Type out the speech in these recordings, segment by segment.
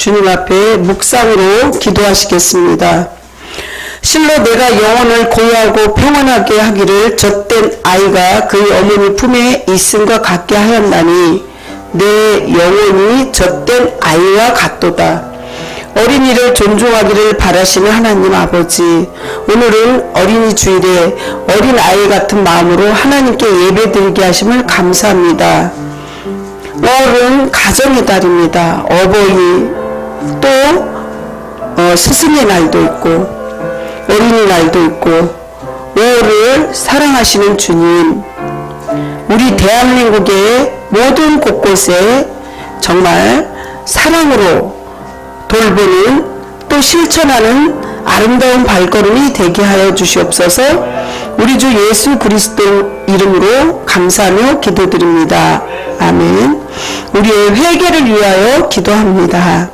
주님 앞에 묵상으로 기도하시겠습니다. 실로 내가 영혼을 고요하고 평안하게 하기를 젖된 아이가 그의 어머니 품에 있음과 같게 하였나니 내 영혼이 젖된 아이와 같도다. 어린이를 존중하기를 바라시는 하나님 아버지, 오늘은 어린이 주일에 어린 아이 같은 마음으로 하나님께 예배드리게 하심을 감사합니다. 5월은 가정의 달입니다. 어버이, 또 스승의 날도 있고 어린이날도 있고 5월을 사랑하시는 주님, 우리 대한민국의 모든 곳곳에 정말 사랑으로 돌보는 또 실천하는 아름다운 발걸음이 되게 하여 주시옵소서. 우리 주 예수 그리스도 이름으로 감사하며 기도드립니다. 아멘. 우리의 회개를 위하여 기도합니다.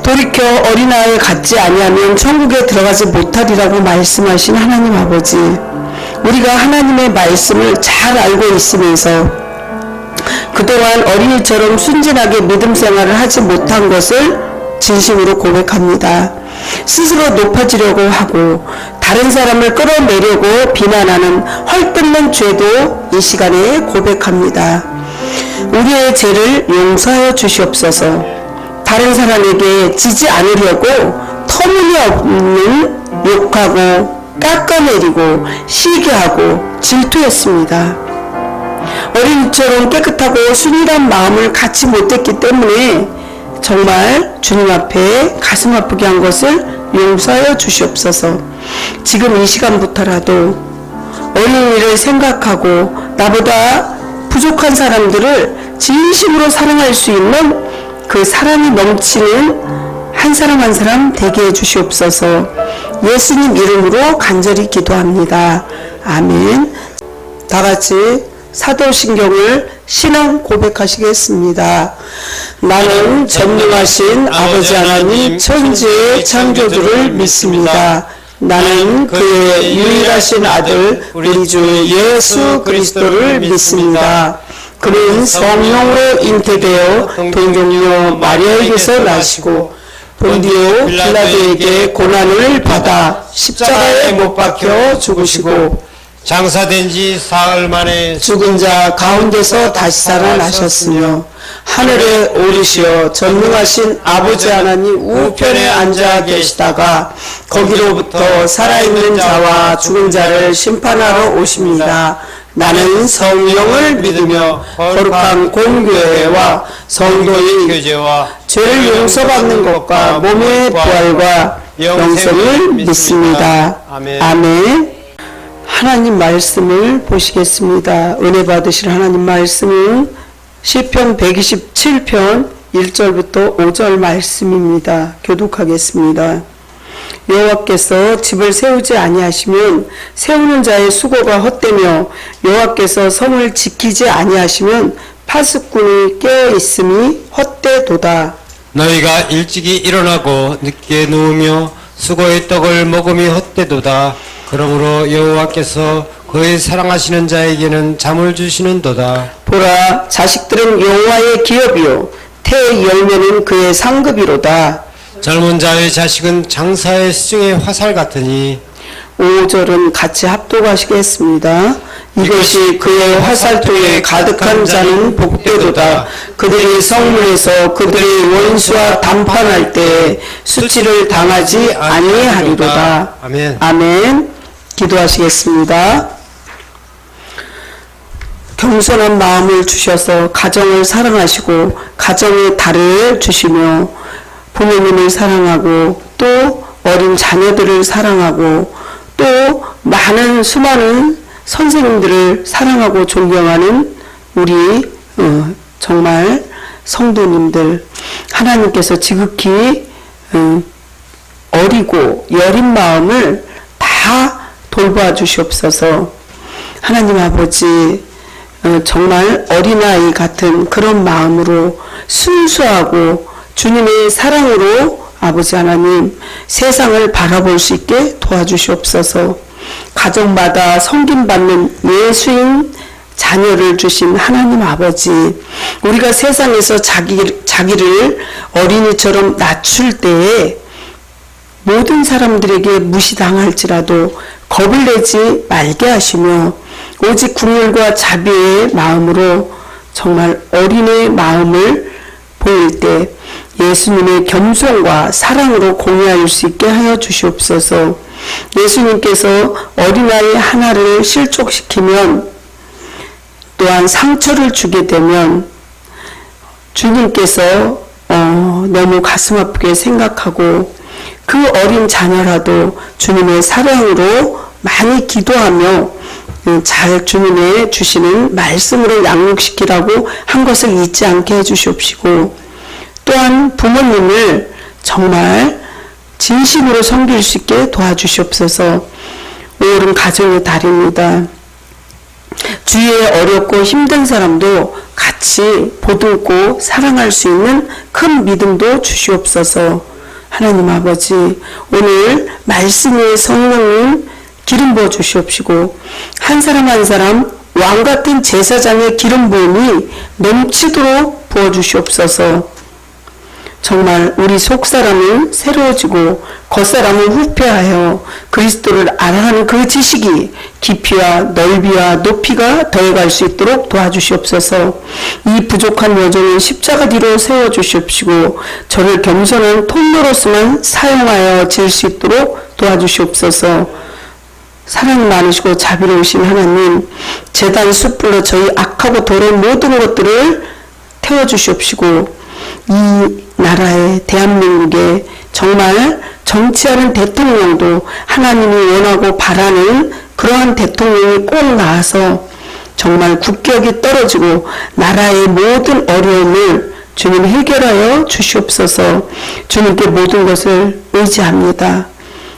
돌이켜 어린아이 같지 아니하면 천국에 들어가지 못하리라고 말씀하신 하나님 아버지, 우리가 하나님의 말씀을 잘 알고 있으면서 그동안 어린이처럼 순진하게 믿음 생활을 하지 못한 것을 진심으로 고백합니다. 스스로 높아지려고 하고 다른 사람을 끌어내려고 비난하는 헐뜯는 죄도 이 시간에 고백합니다. 우리의 죄를 용서하여 주시옵소서. 다른 사람에게 지지 않으려고 터무니없는 욕하고 깎아내리고 시기하고 질투했습니다. 어린이처럼 깨끗하고 순일한 마음을 갖지 못했기 때문에 정말 주님 앞에 가슴 아프게 한 것을 용서하여 주시옵소서. 지금 이 시간부터라도 어린이를 생각하고 나보다 부족한 사람들을 진심으로 사랑할 수 있는 그 사랑이 넘치는 한 사람 한 사람 되게 해주시옵소서. 예수님 이름으로 간절히 기도합니다. 아멘. 다 같이 사도신경을 신앙 고백하시겠습니다. 나는 전능하신 아버지 하나님 천지의 창조주를 믿습니다. 나는 그의 유일하신 아들 우리 주 예수 그리스도를 믿습니다. 그는 성령으로 잉태되어 동정녀 마리아에게서 나시고 본디오 빌라도에게 고난을 받아 십자가에 못 박혀 죽으시고 장사된 지 사흘 만에 죽은 자 가운데서 다시 살아나셨으며 하늘에 오르시어 전능하신 아버지 하나님 우편에 앉아 계시다가 거기로부터 살아있는 자와 죽은 자를 심판하러 오십니다. 나는 성령을 믿으며 거룩한 공교회와 성도의 교제와 죄를 용서받는 것과 몸의 부활과 영생을 믿습니다. 아멘. 하나님 말씀을 보시겠습니다. 은혜 받으실 하나님 말씀은 시편 127편 1절부터 5절 말씀입니다. 교독하겠습니다. 여호와께서 집을 세우지 아니하시면 세우는 자의 수고가 헛되며 여호와께서 성을 지키지 아니하시면 파수꾼이 깨어 있음이 헛되도다. 너희가 일찍이 일어나고 늦게 누우며 수고의 떡을 먹음이 헛되도다. 그러므로 여호와께서 그의 사랑하시는 자에게는 잠을 주시는도다. 보라, 자식들은 여호와의 기업이요 태의 열매는 그의 상급이로다. 젊은 자의 자식은 장사의 수중의 화살 같으니 5절은 같이 합독하시겠습니다. 이것이 그의 화살통에 가득한 자는 복되도다. 그들이 성문에서 그들의 원수와 담판할 때 수치를 당하지 아니하리로다. 아멘. 아멘. 기도하시겠습니다. 겸손한 마음을 주셔서 가정을 사랑하시고 가정의 달을 주시며 부모님을 사랑하고 또 어린 자녀들을 사랑하고 또 많은 수많은 선생님들을 사랑하고 존경하는 우리 정말 성도님들, 하나님께서 지극히 어리고 여린 마음을 다 돌봐 주시옵소서. 하나님 아버지, 정말 어린아이 같은 그런 마음으로 순수하고 주님의 사랑으로 아버지 하나님 세상을 바라볼 수 있게 도와주시옵소서. 가정마다 섬김받는 예수인 자녀를 주신 하나님 아버지, 우리가 세상에서 자기를 어린이처럼 낮출 때에 모든 사람들에게 무시당할지라도 겁을 내지 말게 하시며 오직 국률과 자비의 마음으로 정말 어린의 마음을 보일 때 예수님의 겸손과 사랑으로 공유할 수 있게 하여 주시옵소서. 예수님께서 어린아이 하나를 실족시키면 또한 상처를 주게 되면 주님께서 너무 가슴 아프게 생각하고 그 어린 자녀라도 주님의 사랑으로 많이 기도하며 잘 주님의 주시는 말씀으로 양육시키라고 한 것을 잊지 않게 해주시옵시고 또한 부모님을 정말 진심으로 섬길 수 있게 도와주시옵소서. 5월은 가정의 달입니다. 주위에 어렵고 힘든 사람도 같이 보듬고 사랑할 수 있는 큰 믿음도 주시옵소서. 하나님 아버지, 오늘 말씀의 성령님 기름 부어 주시옵시고 한 사람 한 사람 왕같은 제사장의 기름 부음이 넘치도록 부어 주시옵소서. 정말 우리 속사람은 새로워지고 겉사람은 후패하여 그리스도를 알아가는 그 지식이 깊이와 넓이와 높이가 더해갈 수 있도록 도와주시옵소서. 이 부족한 여정을 십자가 뒤로 세워주시옵시고 저를 겸손한 통로로서만 사용하여 질 수 있도록 도와주시옵소서. 사랑이 많으시고 자비로우신 하나님, 제단 숯불로 저희 악하고 더러운 모든 것들을 태워주시옵시고 이 나라의 대한민국에 정말 정치하는 대통령도 하나님이 원하고 바라는 그러한 대통령이 꼭 나와서 정말 국격이 떨어지고 나라의 모든 어려움을 주님 해결하여 주시옵소서. 주님께 모든 것을 의지합니다.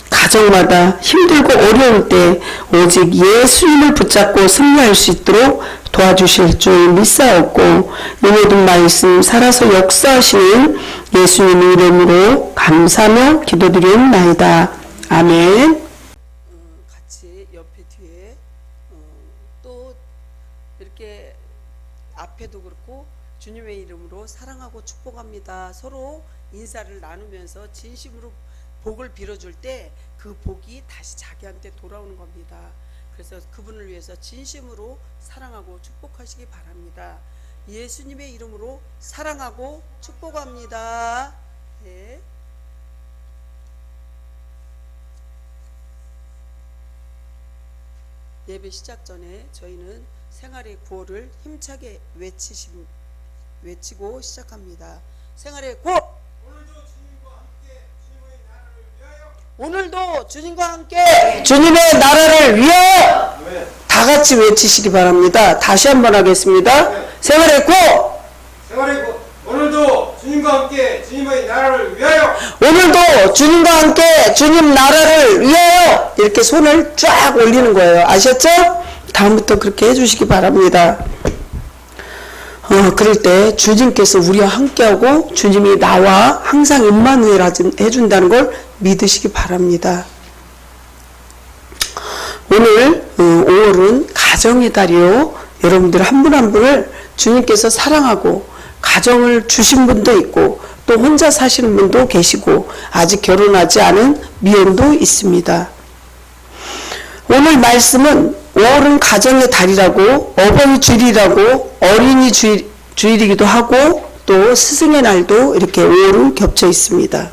가정마다 힘들고 어려울 때 오직 예수님을 붙잡고 승리할 수 있도록 도와주실 줄 믿사옵고 이 모든 말씀 살아서 역사하시는 예수님의 이름으로 감사하며 기도드리옵나이다. 아멘. 같이 옆에 뒤에 또 이렇게 앞에도 그렇고 주님의 이름으로 사랑하고 축복합니다. 서로 인사를 나누면서 진심으로 복을 빌어줄 때 그 복이 다시 자기한테 돌아오는 겁니다. 그래서 그분을 위해서 진심으로 사랑하고 축복하시기 바랍니다. 예수님의 이름으로 사랑하고 축복합니다. 네. 예배 시작 전에 저희는 생활의 구호를 힘차게 외치고 시작합니다. 생활의 구호! 오늘도 주님과 함께 주님의 나라를 위하여 다 같이 외치시기 바랍니다. 다시 한번 하겠습니다. 생활의 구호! 생활의 구 오늘도 주님과 함께 주님의 나라를 위하여 오늘도 주님과 함께 주님 나라를 위하여 이렇게 손을 쫙 올리는 거예요. 아셨죠? 다음부터 그렇게 해주시기 바랍니다. 그럴 때 주님께서 우리와 함께하고 주님이 나와 항상 임마누엘 해준다는 걸 믿으시기 바랍니다. 오늘 5월은 가정의 달이요. 여러분들 한 분 한 분을 주님께서 사랑하고 가정을 주신 분도 있고 또 혼자 사시는 분도 계시고 아직 결혼하지 않은 미혼도 있습니다. 오늘 말씀은 5월은 가정의 달이라고 어버이 주일이라고 어린이 주일이기도 하고 또 스승의 날도 이렇게 5월은 겹쳐 있습니다.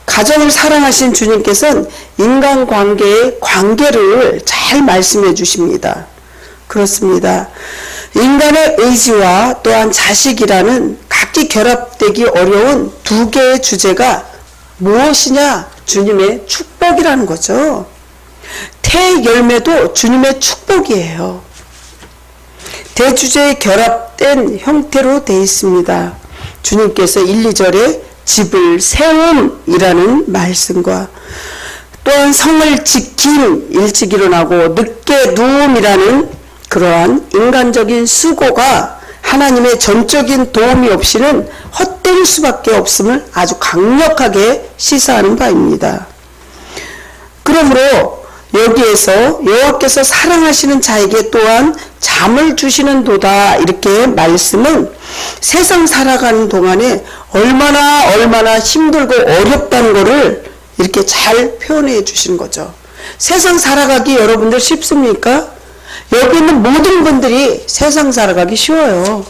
가정을 사랑하신 주님께서는 인간관계의 관계를 잘 말씀해 주십니다. 그렇습니다. 인간의 의지와 또한 자식이라는 각기 결합되기 어려운 두 개의 주제가 무엇이냐? 주님의 축복이라는 거죠. 태의 열매도 주님의 축복이에요. 대주제에 결합된 형태로 되어 있습니다. 주님께서 1, 2절에 집을 세움이라는 말씀과 또한 성을 지킴, 일찍 일어나고 늦게 누움이라는 그러한 인간적인 수고가 하나님의 전적인 도움이 없이는 헛될 수밖에 없음을 아주 강력하게 시사하는 바입니다. 그러므로 여기에서 여호와께서 사랑하시는 자에게 또한 잠을 주시는 도다 이렇게 말씀은 세상 살아가는 동안에 얼마나 힘들고 어렵다는 거를 이렇게 잘 표현해 주시는 거죠. 세상 살아가기 여러분들 쉽습니까? 여기 있는 모든 분들이 세상 살아가기 쉬워요.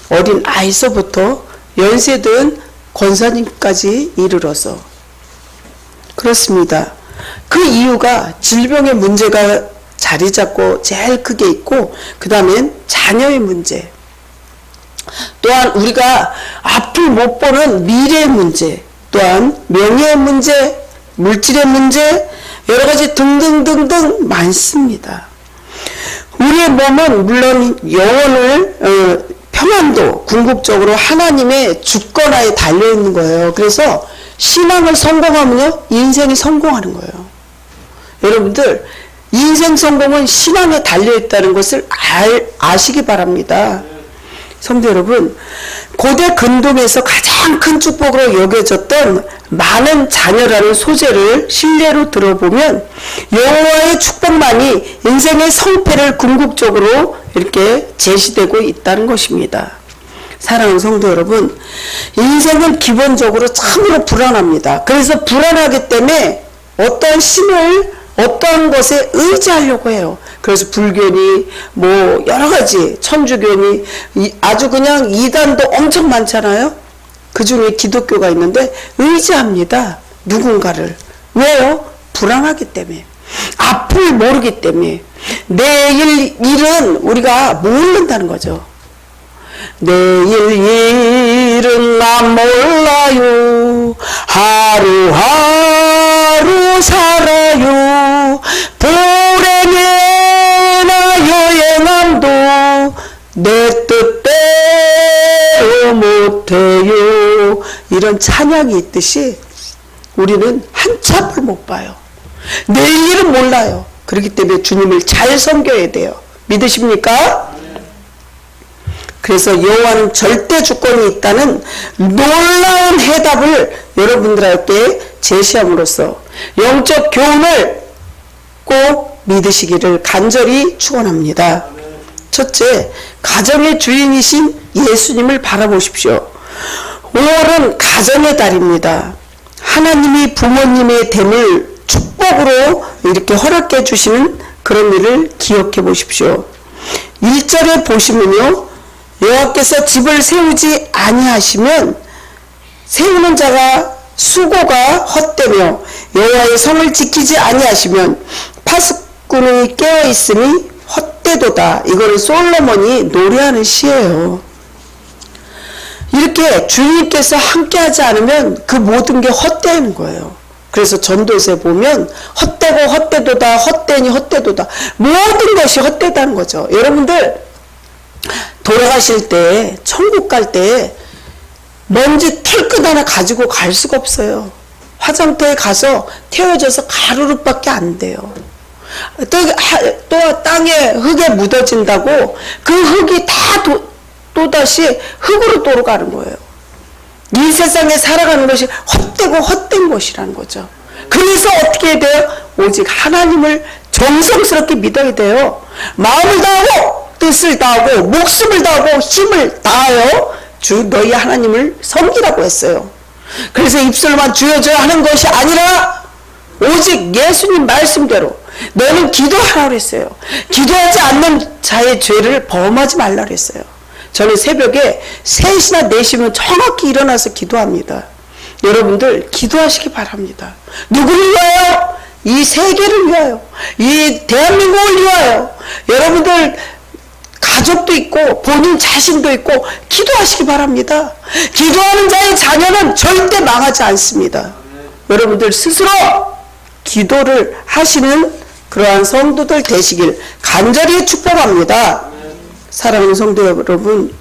어린 아이서부터 연세든 권사님까지 이르러서. 그렇습니다. 그 이유가 질병의 문제가 자리 잡고 제일 크게 있고, 그 다음엔 자녀의 문제, 또한 우리가 앞을 못 보는 미래의 문제, 또한 명예의 문제, 물질의 문제, 여러 가지 등등등등 많습니다. 우리의 몸은 물론 영혼을 평안도 궁극적으로 하나님의 주권하에 달려있는 거예요. 그래서 신앙을 성공하면요 인생이 성공하는 거예요. 여러분들 인생 성공은 신앙에 달려있다는 것을 아시기 바랍니다. 성도 여러분, 고대 근동에서 가장 큰 축복으로 여겨졌던 많은 자녀라는 소재를 신뢰로 들어보면 여호와의 축복만이 인생의 성패를 궁극적으로 이렇게 제시되고 있다는 것입니다. 사랑하는 성도 여러분, 인생은 기본적으로 참으로 불안합니다. 그래서 불안하기 때문에 어떠한 신을 어떠한 것에 의지하려고 해요. 그래서 불교니 뭐 여러 가지 천주교니 아주 그냥 이단도 엄청 많잖아요. 그 중에 기독교가 있는데 의지합니다. 누군가를. 왜요? 불안하기 때문에. 앞을 모르기 때문에. 내일 일은 우리가 모른다는 거죠. 내일 일은 난 몰라요. 하루하루 살아요. 불행해나 여행함도 내 뜻대로 못해요. 이런 찬양이 있듯이 우리는 한참을 못 봐요. 내일은 몰라요. 그렇기 때문에 주님을 잘 섬겨야 돼요. 믿으십니까? 그래서 여호와는 절대 주권이 있다는 놀라운 해답을 여러분들에게 제시함으로써 영적 교훈을 꼭 믿으시기를 간절히 축원합니다. 첫째, 가정의 주인이신 예수님을 바라보십시오. 5월은 가정의 달입니다. 하나님이 부모님의 됨을 축복으로 이렇게 허락해 주시는 그런 일을 기억해 보십시오. 1절에 보시면요, 여호와께서 집을 세우지 아니하시면 세우는 자가 수고가 헛되며 여호와의 성을 지키지 아니하시면 파수꾼이 깨어있음이 헛되도다. 이거를 솔로몬이 노래하는 시예요. 이렇게 주님께서 함께하지 않으면 그 모든 게 헛되는 거예요. 그래서 전도서에 보면 헛되고 헛되도다, 헛되니 헛되도다, 모든 것이 헛되다는 거죠. 여러분들 돌아가실 때, 천국 갈 때 먼지 털끝 하나 가지고 갈 수가 없어요. 화장터에 가서 태워져서 가루룩밖에 안 돼요. 또 땅에 흙에 묻어진다고 그 흙이 다 또다시 흙으로 돌아가는 거예요. 이 세상에 살아가는 것이 헛되고 헛된 것이라는 거죠. 그래서 어떻게 해야 돼요? 오직 하나님을 정성스럽게 믿어야 돼요. 마음을 다하고 뜻을 다하고 목숨을 다하고 힘을 다하여 주 너희 하나님을 섬기라고 했어요. 그래서 입술만 주여줘야 하는 것이 아니라 오직 예수님 말씀대로 너는 기도하라고 했어요. 기도하지 않는 자의 죄를 범하지 말라고 했어요. 저는 새벽에 3시나 4시면 정확히 일어나서 기도합니다. 여러분들 기도하시기 바랍니다. 누구를 위하여? 이 세계를 위하여, 이 대한민국을 위하여, 여러분들 가족도 있고 본인 자신도 있고 기도하시기 바랍니다. 기도하는 자의 자녀는 절대 망하지 않습니다. 여러분들 스스로 기도를 하시는 그러한 성도들 되시길 간절히 축복합니다. 사랑하는 성도 여러분,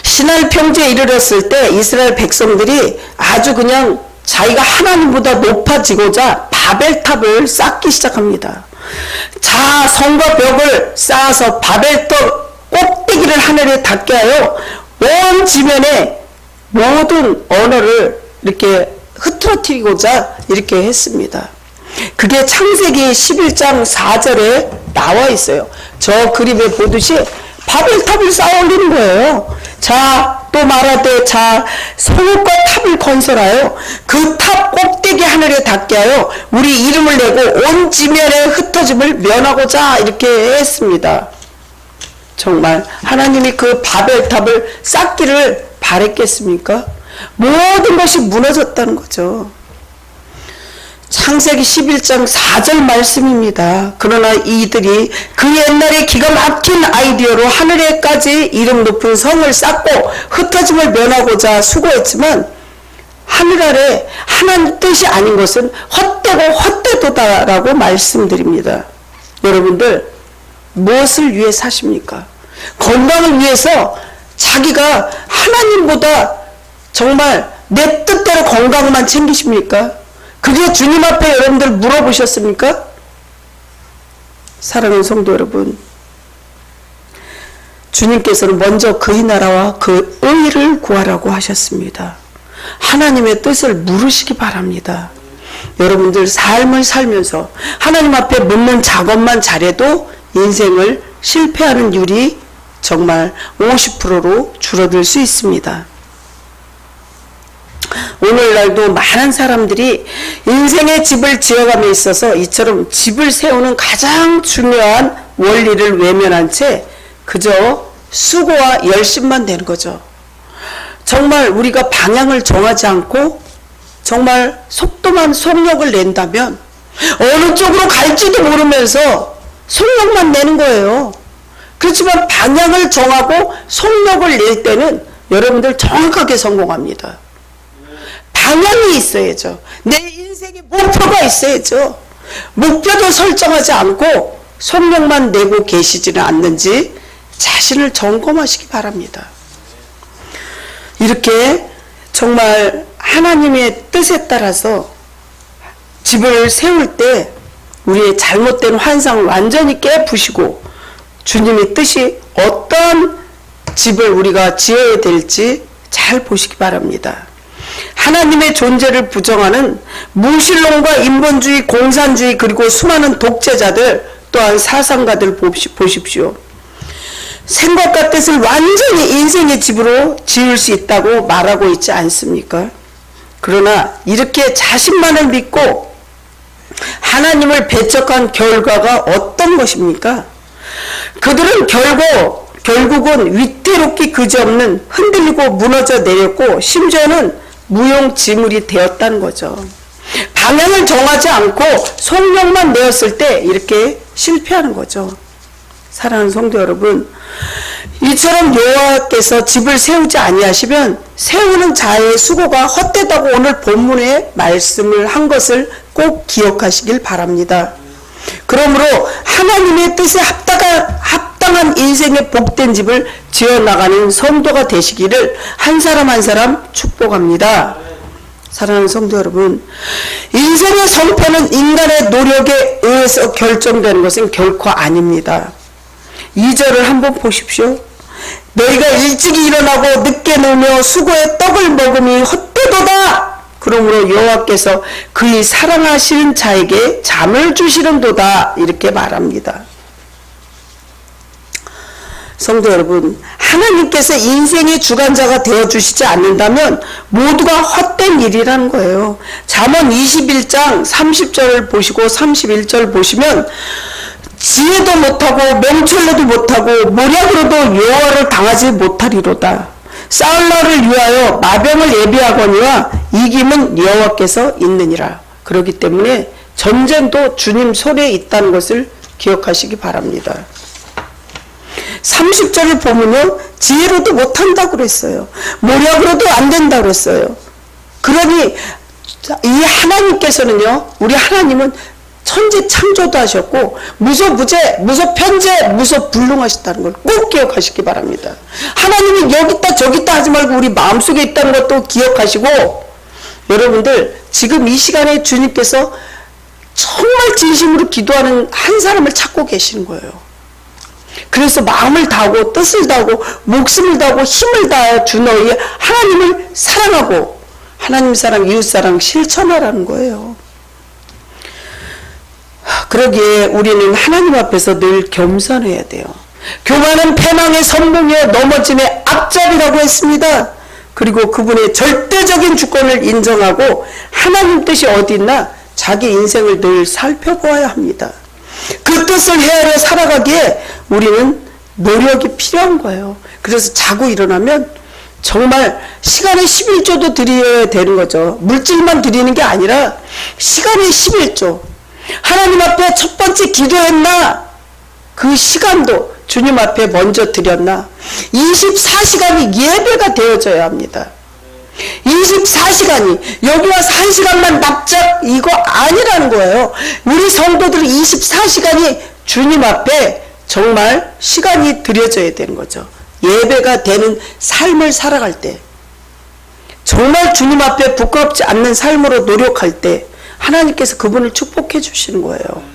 시날 평지에 이르렀을 때 이스라엘 백성들이 아주 그냥 자기가 하나님보다 높아지고자 바벨탑을 쌓기 시작합니다. 자 성과 벽을 쌓아서 바벨탑 꼭대기를 하늘에 닿게 하여 온 지면에 모든 언어를 이렇게 흐트러뜨리고자 이렇게 했습니다. 그게 창세기 11장 4절에 나와 있어요. 저 그림에 보듯이 바벨탑을 쌓아 올리는 거예요. 자, 또 말하되 자 성읍과 탑을 건설하여 그 탑 꼭대기 하늘에 닿게 하여 우리 이름을 내고 온 지면의 흩어짐을 면하고자 이렇게 했습니다. 정말 하나님이 그 바벨탑을 쌓기를 바랬겠습니까? 모든 것이 무너졌다는 거죠. 창세기 11장 4절 말씀입니다. 그러나 이들이 그 옛날에 기가 막힌 아이디어로 하늘에까지 이름 높은 성을 쌓고 흩어짐을 면하고자 수고했지만 하늘 아래 하나님 뜻이 아닌 것은 헛되고 헛되도다라고 말씀드립니다. 여러분들 무엇을 위해 사십니까? 건강을 위해서 자기가 하나님보다 정말 내 뜻대로 건강만 챙기십니까? 그게 주님 앞에 여러분들 물어보셨습니까? 사랑하는 성도 여러분, 주님께서는 먼저 그의 나라와 그 의를 구하라고 하셨습니다. 하나님의 뜻을 물으시기 바랍니다. 여러분들 삶을 살면서 하나님 앞에 묻는 작업만 잘해도 인생을 실패하는 율이 정말 50%로 줄어들 수 있습니다. 오늘날도 많은 사람들이 인생의 집을 지어감에 있어서 이처럼 집을 세우는 가장 중요한 원리를 외면한 채 그저 수고와 열심만 되는 거죠. 정말 우리가 방향을 정하지 않고 정말 속력을 낸다면 어느 쪽으로 갈지도 모르면서 속력만 내는 거예요. 그렇지만 방향을 정하고 속력을 낼 때는 여러분들 정확하게 성공합니다. 방향이 있어야죠. 내 인생의 목표가 있어야죠. 목표도 설정하지 않고 속력만 내고 계시지는 않는지 자신을 점검하시기 바랍니다. 이렇게 정말 하나님의 뜻에 따라서 집을 세울 때 우리의 잘못된 환상을 완전히 깨부시고 주님의 뜻이 어떤 집을 우리가 지어야 될지 잘 보시기 바랍니다. 하나님의 존재를 부정하는 무신론과 인본주의, 공산주의 그리고 수많은 독재자들 또한 사상가들 보십시오. 생각과 뜻을 완전히 인생의 집으로 지을 수 있다고 말하고 있지 않습니까? 그러나 이렇게 자신만을 믿고 하나님을 배척한 결과가 어떤 것입니까? 그들은 결국은 위태롭기 그지없는 흔들리고 무너져 내렸고 심지어는 무용지물이 되었다는 거죠. 방향을 정하지 않고 속력만 내었을 때 이렇게 실패하는 거죠. 사랑하는 성도 여러분, 이처럼 여호와께서 집을 세우지 아니하시면 세우는 자의 수고가 헛되다고 오늘 본문에 말씀을 한 것을 꼭 기억하시길 바랍니다. 그러므로 하나님의 뜻에 합당한 인생의 복된 집을 지어나가는 성도가 되시기를 한 사람 한 사람 축복합니다. 사랑하는 성도 여러분, 인생의 성패는 인간의 노력에 의해서 결정되는 것은 결코 아닙니다. 2절을 한번 보십시오. 너희가 일찍이 일어나고 늦게 놀며 수고의 떡을 먹음이 헛되도다. 그러므로 여호와께서 그의 사랑하시는 자에게 잠을 주시는도다. 이렇게 말합니다. 성도 여러분, 하나님께서 인생의 주관자가 되어주시지 않는다면 모두가 헛된 일이라는 거예요. 잠언 21장 30절을 보시고 31절 보시면 지혜도 못하고 명철로도 못하고 모략으로도 여호와를 당하지 못하리로다. 싸울 날을 위하여 마병을 예비하거니와 이김은 여호와께서 있느니라. 그렇기 때문에 전쟁도 주님 손에 있다는 것을 기억하시기 바랍니다. 30절을 보면요, 지혜로도 못한다고 그랬어요. 모략으로도 안 된다고 그랬어요. 그러니 이 하나님께서는요, 우리 하나님은 천지 창조도 하셨고 무소부재, 무소편재, 무소불능하셨다는 걸 꼭 기억하시기 바랍니다. 하나님이 여기 있다 저기 있다 하지 말고 우리 마음속에 있다는 것도 기억하시고, 여러분들 지금 이 시간에 주님께서 정말 진심으로 기도하는 한 사람을 찾고 계시는 거예요. 그래서 마음을 다하고 뜻을 다하고 목숨을 다하고 힘을 다하여 주 너희 하나님을 사랑하고 하나님 사랑, 이웃 사랑 실천하라는 거예요. 그러기에 우리는 하나님 앞에서 늘 겸손해야 돼요. 교만은 패망의 선봉이요 넘어짐의 앞잡이라고 했습니다. 그리고 그분의 절대적인 주권을 인정하고 하나님 뜻이 어디 있나 자기 인생을 늘 살펴보아야 합니다. 그 뜻을 헤아려 살아가기에 우리는 노력이 필요한 거예요. 그래서 자고 일어나면 정말 시간의 11조도 드려야 되는 거죠. 물질만 드리는 게 아니라 시간의 11조. 하나님 앞에 첫 번째 기도했나? 그 시간도 주님 앞에 먼저 드렸나? 24시간이 예배가 되어져야 합니다. 24시간이 여기 와서 1시간만 납작 이거 아니라는 거예요. 우리 성도들은 24시간이 주님 앞에 정말 시간이 드려져야 되는 거죠. 예배가 되는 삶을 살아갈 때 정말 주님 앞에 부끄럽지 않는 삶으로 노력할 때 하나님께서 그분을 축복해 주시는 거예요.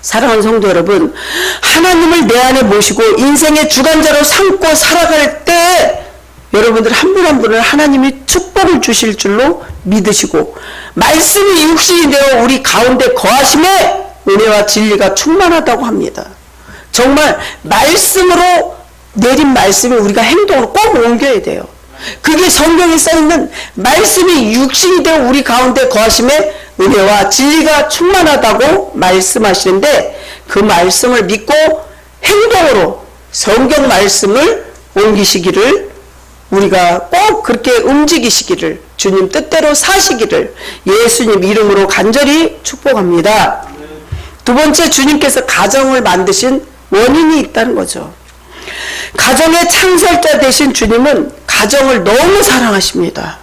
사랑하는 성도 여러분, 하나님을 내 안에 모시고 인생의 주관자로 삼고 살아갈 때 여러분들 한 분 한 분을 하나님이 축복을 주실 줄로 믿으시고 말씀이 육신이 되어 우리 가운데 거하심에 은혜와 진리가 충만하다고 합니다. 정말 말씀으로 내린 말씀을 우리가 행동으로 꼭 옮겨야 돼요. 그게 성경에 써있는 말씀이 육신이 되어 우리 가운데 거하심에 은혜와 진리가 충만하다고 말씀하시는데 그 말씀을 믿고 행동으로 성경 말씀을 옮기시기를 우리가 꼭 그렇게 움직이시기를 주님 뜻대로 사시기를 예수님 이름으로 간절히 축복합니다. 두 번째, 주님께서 가정을 만드신 원인이 있다는 거죠. 가정의 창설자 되신 주님은 가정을 너무 사랑하십니다.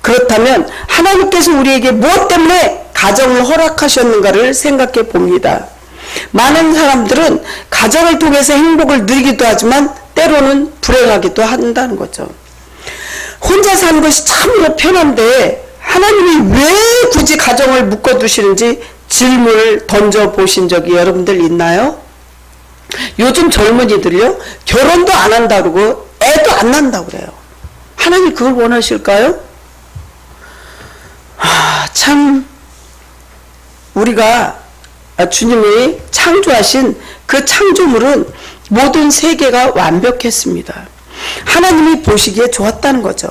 그렇다면 하나님께서 우리에게 무엇 때문에 가정을 허락하셨는가를 생각해 봅니다. 많은 사람들은 가정을 통해서 행복을 누리기도 하지만 때로는 불행하기도 한다는 거죠. 혼자 사는 것이 참으로 편한데 하나님이 왜 굳이 가정을 묶어두시는지 질문을 던져보신 적이 여러분들 있나요? 요즘 젊은이들이요, 결혼도 안 한다고 그러고 애도 안 난다고 그래요. 하나님 그걸 원하실까요? 참 우리가 주님이 창조하신 그 창조물은 모든 세계가 완벽했습니다. 하나님이 보시기에 좋았다는 거죠.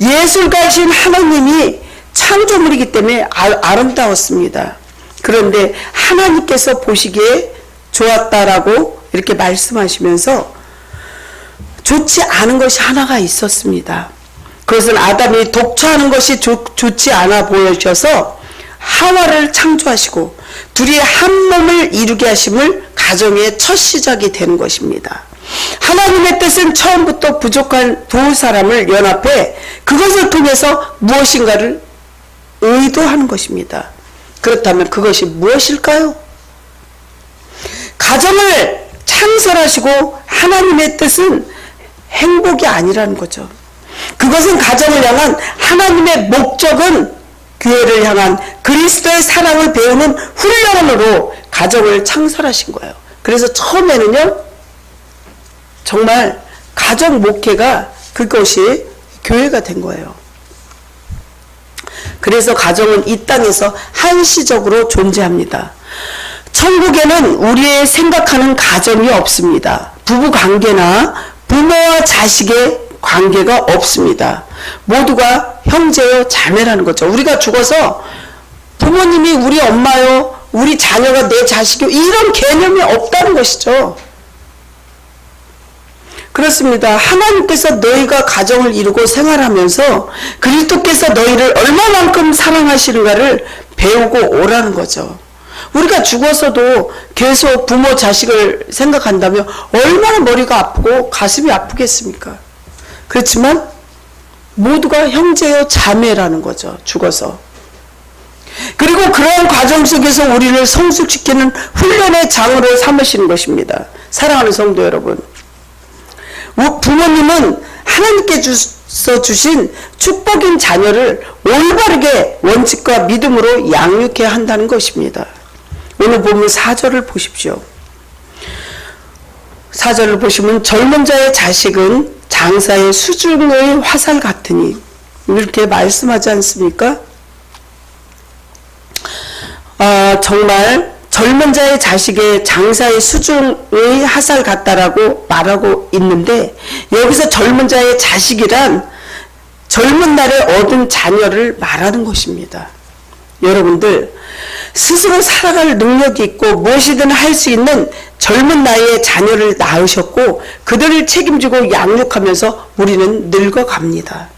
예술가이신 하나님이 창조물이기 때문에 아름다웠습니다. 그런데 하나님께서 보시기에 좋았다라고 이렇게 말씀하시면서 좋지 않은 것이 하나가 있었습니다. 그것은 아담이 독처하는 것이 좋지 않아 보여셔서 하와를 창조하시고 둘이 한 몸을 이루게 하심을 가정의 첫 시작이 되는 것입니다. 하나님의 뜻은 처음부터 부족한 두 사람을 연합해 그것을 통해서 무엇인가를 의도하는 것입니다. 그렇다면 그것이 무엇일까요? 가정을 창설하시고 하나님의 뜻은 행복이 아니라는 거죠. 그것은 가정을 향한 하나님의 목적은 교회를 향한 그리스도의 사랑을 배우는 훈련으로 가정을 창설하신 거예요. 그래서 처음에는요, 정말 가정 목회가 그것이 교회가 된 거예요. 그래서 가정은 이 땅에서 한시적으로 존재합니다. 천국에는 우리의 생각하는 가정이 없습니다. 부부 관계나 부모와 자식의 관계가 없습니다. 모두가 형제요 자매라는 거죠. 우리가 죽어서 부모님이 우리 엄마요, 우리 자녀가 내 자식이요, 이런 개념이 없다는 것이죠. 그렇습니다. 하나님께서 너희가 가정을 이루고 생활하면서 그리스도께서 너희를 얼마만큼 사랑하시는가를 배우고 오라는 거죠. 우리가 죽어서도 계속 부모 자식을 생각한다면 얼마나 머리가 아프고 가슴이 아프겠습니까? 그렇지만 모두가 형제요 자매라는 거죠. 죽어서. 그리고 그런 과정 속에서 우리를 성숙시키는 훈련의 장으로 삼으시는 것입니다. 사랑하는 성도 여러분, 부모님은 하나님께서 주신 축복인 자녀를 올바르게 원칙과 믿음으로 양육해야 한다는 것입니다. 오늘 보면 4절을 보십시오. 4절을 보시면 젊은 자의 자식은 장사의 수중의 화살 같으니 이렇게 말씀하지 않습니까? 정말 젊은 자의 자식의 장사의 수중의 하살 같다라고 말하고 있는데, 여기서 젊은 자의 자식이란 젊은 날에 얻은 자녀를 말하는 것입니다. 여러분들, 스스로 살아갈 능력이 있고 무엇이든 할 수 있는 젊은 나이에 자녀를 낳으셨고 그들을 책임지고 양육하면서 우리는 늙어갑니다.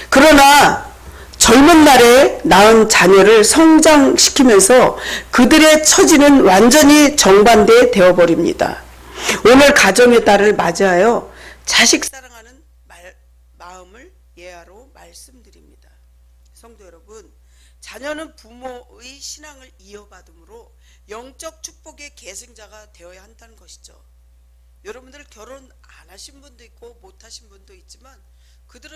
그러나 젊은 날에 낳은 자녀를 성장시키면서 그들의 처지는 완전히 정반대 되어버립니다. 오늘 가정의 달을 맞이하여 자식 사랑하는 마음을 예하로 말씀드립니다. 성도 여러분, 자녀는 부모의 신앙을 이어받음으로 영적 축복의 계승자가 되어야 한다는 것이죠. 여러분들 결혼 안 하신 분도 있고 못 하신 분도 있지만 그들은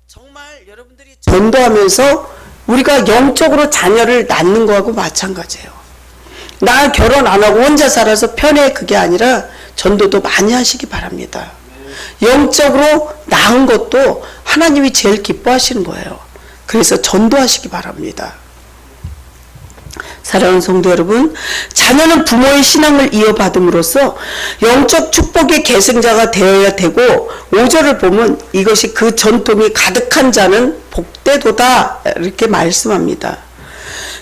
정말 여러분들이 전도하면서 우리가 영적으로 자녀를 낳는 거하고 마찬가지예요. 나 결혼 안 하고 혼자 살아서 편해, 그게 아니라 전도도 많이 하시기 바랍니다. 영적으로 낳은 것도 하나님이 제일 기뻐하시는 거예요. 그래서 전도하시기 바랍니다. 사랑하는 성도 여러분, 자녀는 부모의 신앙을 이어받음으로써 영적 축복의 계승자가 되어야 되고, 5절을 보면 이것이 그 전통이 가득한 자는 복되도다 이렇게 말씀합니다.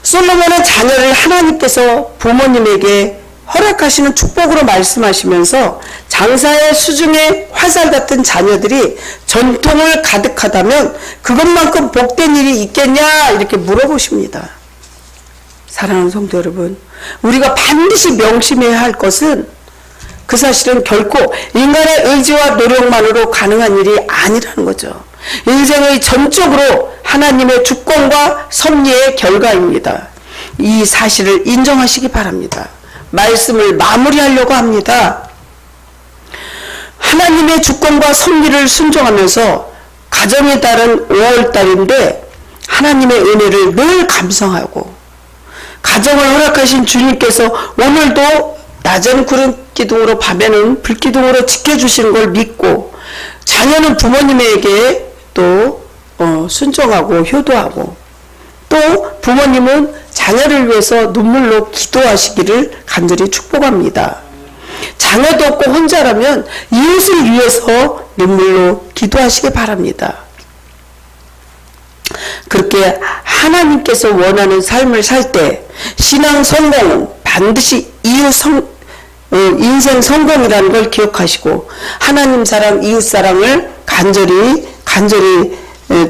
솔로몬은 자녀를 하나님께서 부모님에게 허락하시는 축복으로 말씀하시면서 장사의 수중에 화살 같은 자녀들이 전통을 가득하다면 그것만큼 복된 일이 있겠냐 이렇게 물어보십니다. 사랑하는 성도 여러분, 우리가 반드시 명심해야 할 것은 그 사실은 결코 인간의 의지와 노력만으로 가능한 일이 아니라는 거죠. 인생의 전적으로 하나님의 주권과 섭리의 결과입니다. 이 사실을 인정하시기 바랍니다. 말씀을 마무리하려고 합니다. 하나님의 주권과 섭리를 순종하면서 가정에 따른 5월달인데 하나님의 은혜를 늘 감사하고, 가정을 허락하신 주님께서 오늘도 낮엔 구름 기둥으로 밤에는 불기둥으로 지켜주시는 걸 믿고, 자녀는 부모님에게 또 순종하고 효도하고, 또 부모님은 자녀를 위해서 눈물로 기도하시기를 간절히 축복합니다. 자녀도 없고 혼자라면 이웃을 위해서 눈물로 기도하시기 바랍니다. 그렇게 하나님께서 원하는 삶을 살 때 신앙 성공은 반드시 인생 성공이라는 걸 기억하시고, 하나님 사랑, 이웃 사랑을 간절히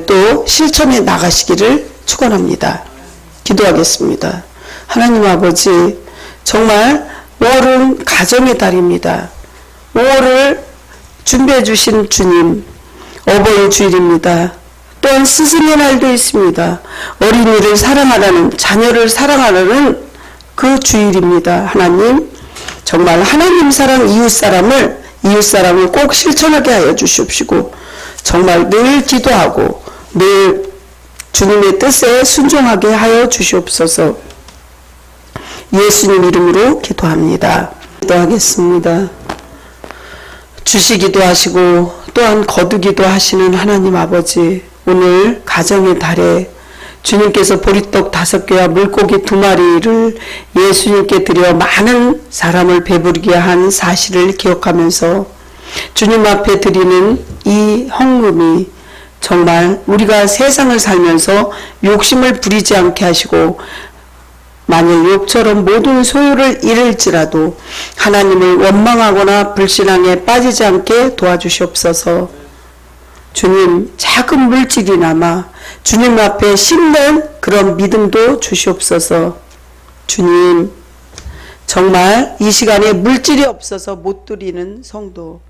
또 실천해 나가시기를 축원합니다. 기도하겠습니다. 하나님 아버지, 정말 5월은 가정의 달입니다. 5월을 준비해 주신 주님, 어버이 주일입니다. 또한 스승의 날도 있습니다. 어린이를 사랑하라는, 자녀를 사랑하라는 그 주일입니다. 하나님, 정말 하나님 사랑, 이웃 사랑을 꼭 실천하게 하여 주시옵시고, 정말 늘 기도하고 늘 주님의 뜻에 순종하게 하여 주시옵소서. 예수님 이름으로 기도합니다. 기도하겠습니다. 주시기도 하시고 또한 거두기도 하시는 하나님 아버지, 오늘 가정의 달에 주님께서 보리떡 5개와 물고기 2마리를 예수님께 드려 많은 사람을 배부르게 한 사실을 기억하면서 주님 앞에 드리는 이 헌금이 정말 우리가 세상을 살면서 욕심을 부리지 않게 하시고, 만일 욕처럼 모든 소유를 잃을지라도 하나님을 원망하거나 불신앙에 빠지지 않게 도와주시옵소서. 주님, 작은 물질이나마 주님 앞에 심는 그런 믿음도 주시옵소서. 주님, 정말 이 시간에 물질이 없어서 못 드리는 성도,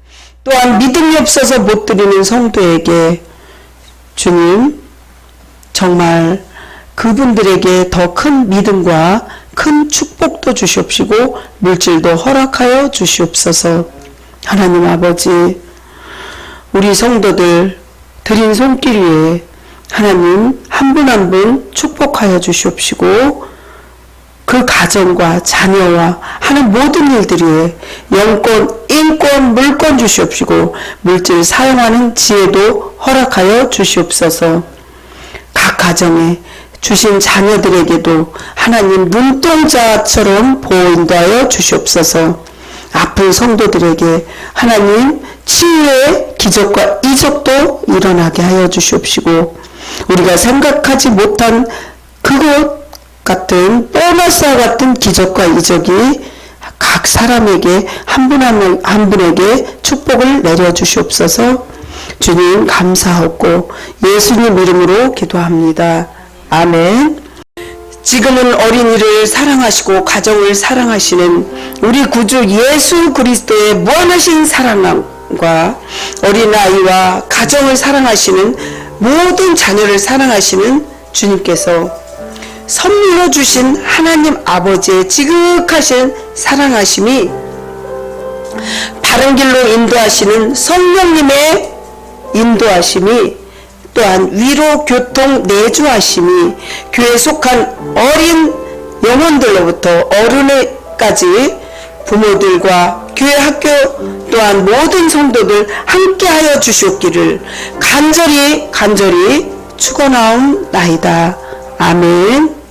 또한 믿음이 없어서 못 드리는 성도에게 주님, 정말 그분들에게 더 큰 믿음과 큰 축복도 주시옵시고 물질도 허락하여 주시옵소서. 하나님 아버지, 우리 성도들 드린 손길 위에 하나님 한 분 한 분 축복하여 주시옵시고, 그 가정과 자녀와 하는 모든 일들이 영권, 인권, 물권 주시옵시고 물질 사용하는 지혜도 허락하여 주시옵소서. 각 가정에 주신 자녀들에게도 하나님 눈동자처럼 보호 인도하여 주시옵소서. 아픈 성도들에게 하나님 치유의 기적과 이적도 일어나게 하여 주시옵시고, 우리가 생각하지 못한 그것 같은 보너스와 같은 기적과 이적이 각 사람에게 한 분 한 분에게 축복을 내려 주시옵소서. 주님 감사하고 예수님 이름으로 기도합니다. 아멘. 지금은 어린이를 사랑하시고 가정을 사랑하시는 우리 구주 예수 그리스도의 무한하신 사랑과 어린아이와 가정을 사랑하시는 모든 자녀를 사랑하시는 주님께서 선물로 주신 하나님 아버지의 지극하신 사랑하심이, 바른 길로 인도하시는 성령님의 인도하심이, 또한 위로 교통 내주하심이 교회에 속한 어린 영혼들로부터 어른에까지 부모들과 교회 학교 또한 모든 성도들 함께하여 주시옵기를 간절히 축원하옵나이다. 아멘.